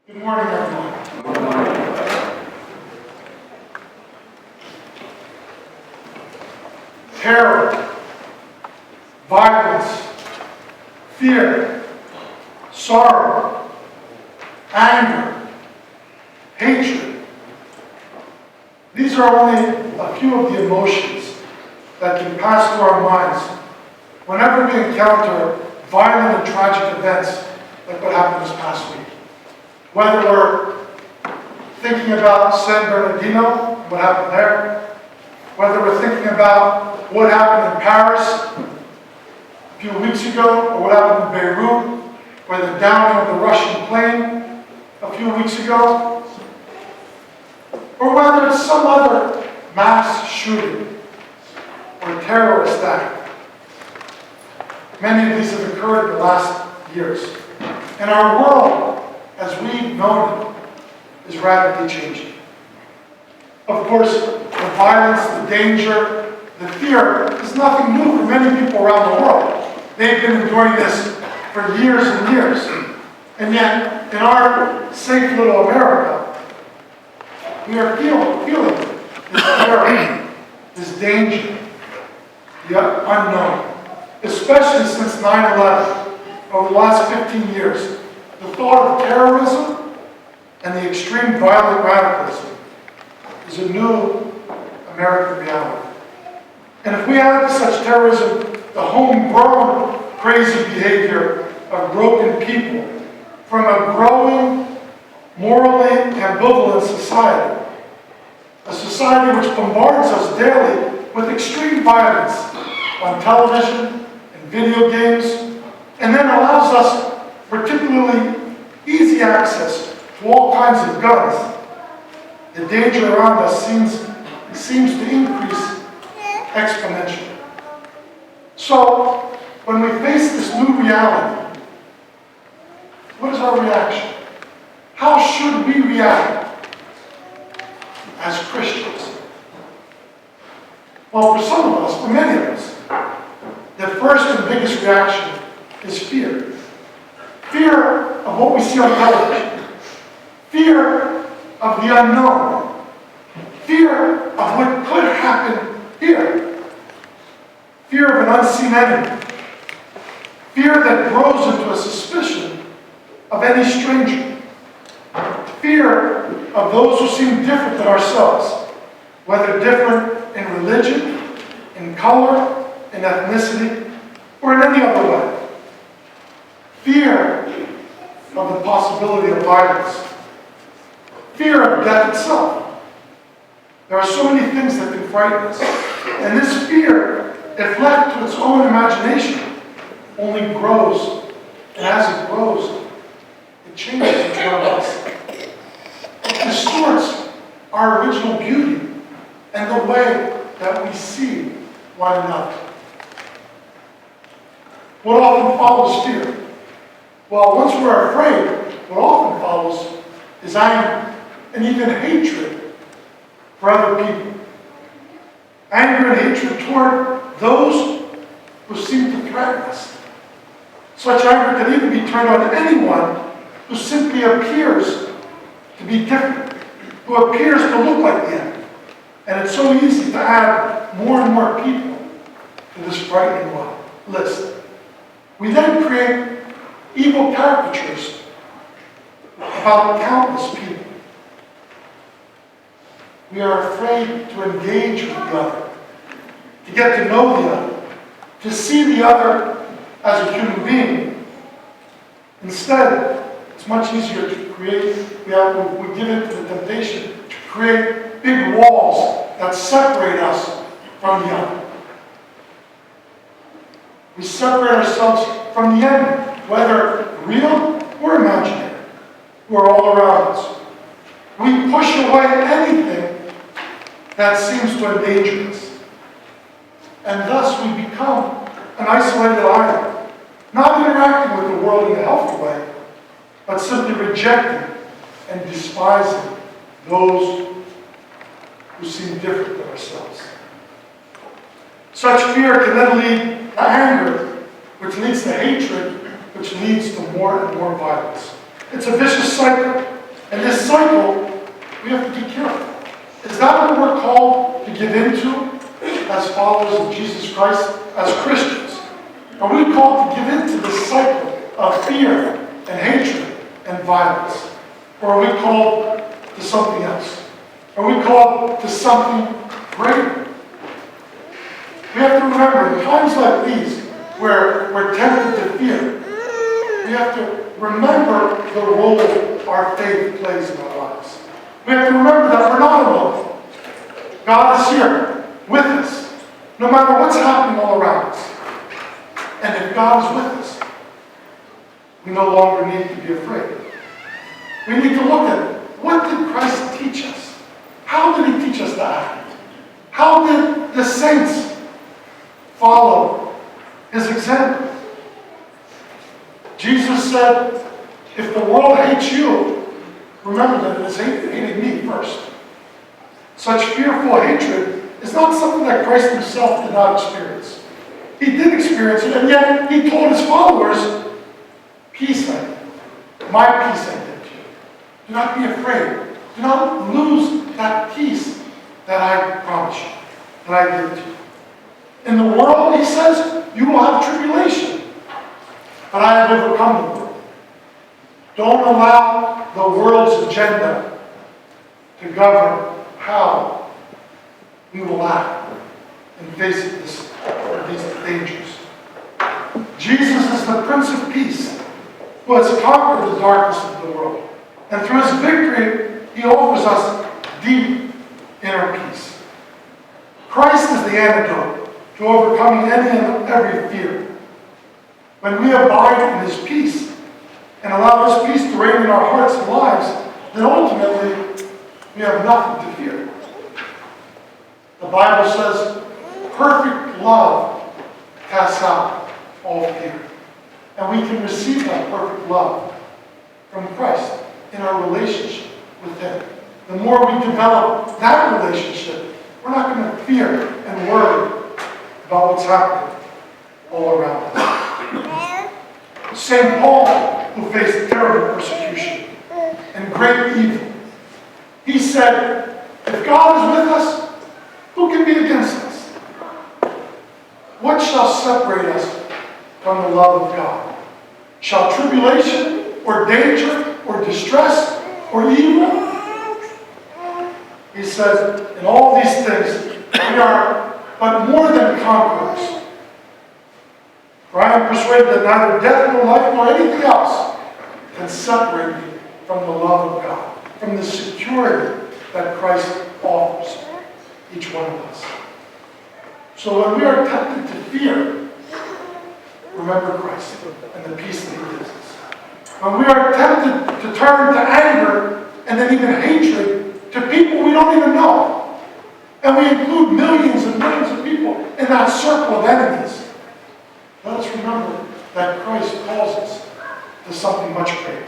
Good morning, everyone. Terror, violence, fear, sorrow, anger, hatred. These are only a few of the emotions that can pass through our minds whenever we encounter violent and tragic events like what happened this past week. Whether we're thinking about San Bernardino, what happened there, whether we're thinking about what happened in Paris a few weeks ago, or what happened in Beirut, or the downing of the Russian plane a few weeks ago, or whether it's some other mass shooting or terrorist act. Many of these have occurred in the last years. And our world, as we've known it, is rapidly changing. Of course, the violence, the danger, the fear is nothing new for many people around the world. They've been enduring this for years and years. And yet, in our safe little America, we are feeling this terror, this danger, the unknown. Especially since 9/11, over the last 15 years, the thought of terrorism and the extreme violent radicalism is a new American reality. And if we add to such terrorism the homegrown crazy behavior of broken people from a growing, morally ambivalent society, a society which bombards us daily with extreme violence on television and video games, and then allows us particularly easy access to all kinds of guns, the danger around us seems to increase exponentially. So, when we face this new reality, what is our reaction? How should we react as Christians? Well, for some of us, for many of us, the first and biggest reaction is fear. Fear of what we see on television. Fear of the unknown. Fear of what could happen here. Fear of an unseen enemy. Fear that grows into a suspicion of any stranger. Fear of those who seem different than ourselves, whether different in religion, in color, in ethnicity, or in any other way. Fear of the possibility of violence. Fear of death itself. There are so many things that can frighten us. And this fear, if left to its own imagination, only grows. And as it grows, it changes each one of us. It distorts our original beauty and the way that we see one another. What often follows fear? Well, once we're afraid, what often follows is anger and even hatred for other people. Anger and hatred toward those who seem to threaten us. Such anger can even be turned on anyone who simply appears to be different, who appears to look like the enemy. And it's so easy to add more and more people to this frightening list. We then create evil caricatures about countless people. We are afraid to engage with the other, to get to know the other, to see the other as a human being. Instead, it's much easier to create, we give in to the temptation to create big walls that separate us from the other. We separate ourselves from the enemy, whether real or imaginary, who are all around us. We push away anything that seems to endanger us. And thus we become an isolated island, not interacting with the world in a healthy way, but simply rejecting and despising those who seem different than ourselves. Such fear can then lead to anger, which leads to hatred, which leads to more and more violence. It's a vicious cycle And this cycle, we have to be careful. Is that what we're called to give into as followers of Jesus Christ, as Christians? Are we called to give into this cycle of fear and hatred and violence? Or are we called to something else? Are we called to something greater? We have to remember, in times like these, where we're tempted to fear, we have to remember the role our faith plays in our lives. We have to remember that we're not alone. God is here with us, no matter what's happening all around us. And if God is with us, we no longer need to be afraid. We need to look at it. What did Christ teach us? How did he teach us to act? How did the saints follow his example? Jesus said, if the world hates you, remember that it has hated me first. Such fearful hatred is not something that Christ himself did not experience. He did experience it, and yet he told his followers, peace I give. My peace I give to you. Do not be afraid. Do not lose that peace that I promise you, that I give to you. In the world, he says, you will have tribulation, but I have overcome the world. Don't allow the world's agenda to govern how we will act in face of these dangers. Jesus is the Prince of Peace, who has conquered the darkness of the world. And through his victory, he offers us deep inner peace. Christ is the antidote to overcoming any and every fear. When we abide in his peace and allow his peace to reign in our hearts and lives, then ultimately we have nothing to fear. The Bible says, perfect love casts out all fear. And we can receive that perfect love from Christ in our relationship with him. The more we develop that relationship, we're not going to fear and worry about what's happening all around us. St. Paul, who faced terrible persecution and great evil, he said, if God is with us, who can be against us? What shall separate us from the love of God? Shall tribulation or danger or distress or evil? He says, in all these things, we are but more than conquerors. For I am persuaded that neither death nor life nor anything else can separate me from the love of God, from the security that Christ offers each one of us. So when we are tempted to fear, remember Christ and the peace that he gives us. When we are tempted to turn to anger and then even hatred to people we don't even know, and we include millions and millions of people in that circle of enemies, let us remember that Christ calls us to something much greater.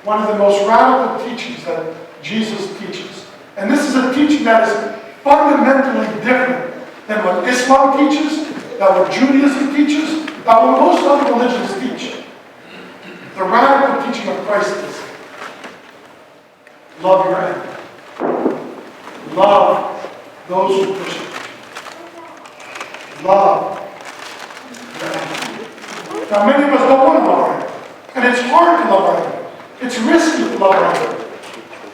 One of the most radical teachings that Jesus teaches, and this is a teaching that is fundamentally different than what Islam teaches, that what Judaism teaches, that what most other religions teach. The radical teaching of Christ is love your enemy. Love those who persecute. Love your enemy. Now many of us don't want to love our enemy. And it's hard to love our enemy. It's risky to love our enemy.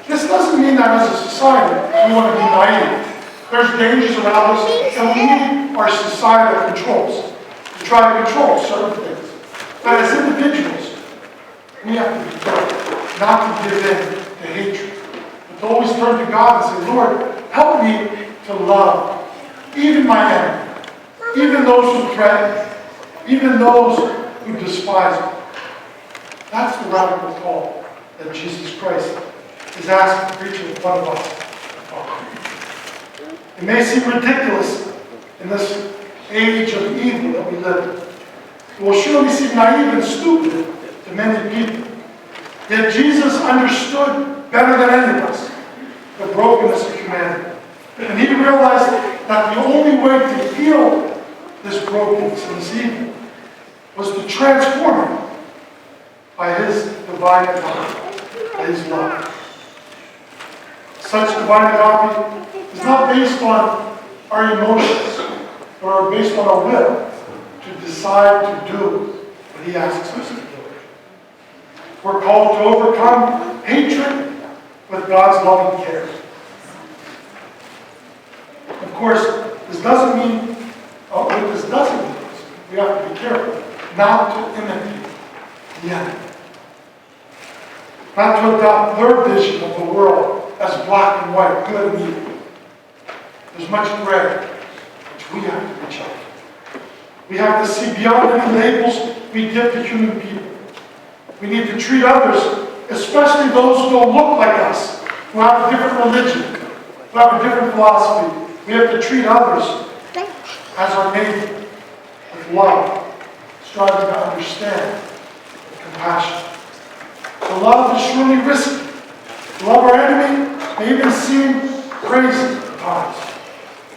This doesn't mean that as a society we want to be naive. There's dangers around us, and we need our societal controls to try to control certain things. But as individuals, we have to be careful not to give in to hatred, but to always turn to God and say, Lord, help me to love even my enemy, even those who threaten, even those who despise me. That's the radical call that Jesus Christ is asking each one of us. It may seem ridiculous in this age of evil that we live in. It will surely seem naive and stupid to many people. Yet Jesus understood better than any of us the brokenness of humanity. And he realized that the only way to heal this brokenness and this evil was to transform it by His divine agape, by His love. Such divine agape is not based on our emotions, but are based on our will to decide to do what He asks us to do. We're called to overcome hatred with God's loving care. Of course, this doesn't mean, what this doesn't mean is we have to be careful not to imitate the enemy. Not to adopt their vision of the world as black and white, good and evil. There's much gray, which we have to reach out. We have to see beyond any labels we give to human people. We need to treat others, especially those who don't look like us, who have a different religion, who have a different philosophy. We have to treat others as our neighbor, with love, striving to understand, with compassion. The love is surely risky. To love our enemy may even seem crazy at times.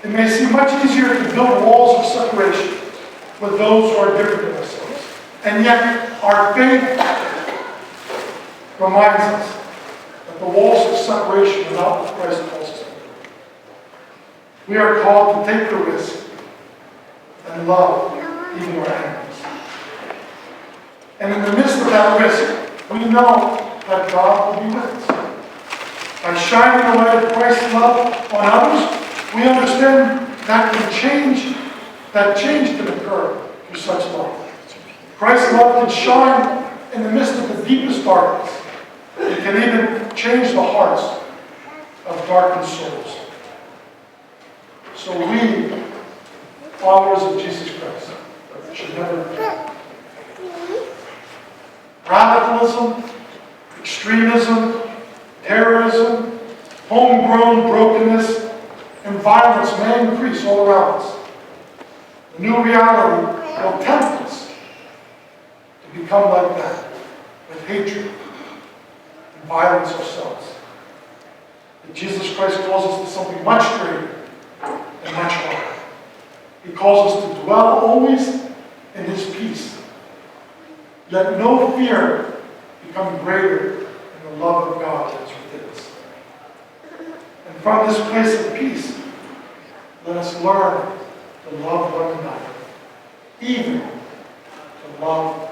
It may seem much easier to build walls of separation with those who are different than ourselves. And yet, our faith reminds us that the walls of separation are not what Christ calls us to do. We are called to take the risk and love even our enemies. And in the midst of that risk, we know that God will be with us. By shining the light of Christ's love on others, we understand that change can occur through such love. Christ's love can shine in the midst of the deepest darkness. It can even change the hearts of darkened souls. So we, followers of Jesus Christ, should never forget. Radicalism, extremism, terrorism, homegrown brokenness, and violence may increase all around us. The new reality will tempt us to become like that, with hatred and violence ourselves. But Jesus Christ calls us to something much greater and much harder. He calls us to dwell always in His peace. Let no fear become greater than the love of God that is within us. And from this place of peace, let us learn to love one another, even to love